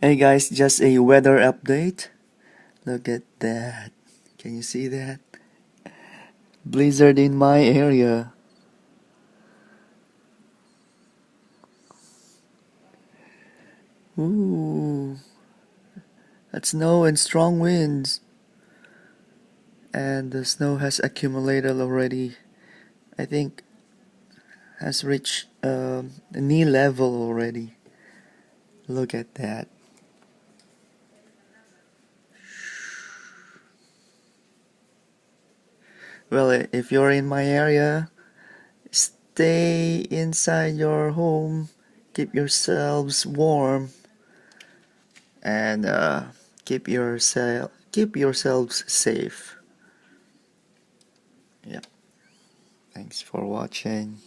Hey guys, just a weather update. Look at that. Can you see that? Blizzard in my area. Ooh, that's snow and strong winds. And the snow has accumulated already. I think has reached knee level already. Look at that. Well, if you're in my area, stay inside your home. Keep yourselves warm and keep yourselves safe. Yeah. Thanks for watching.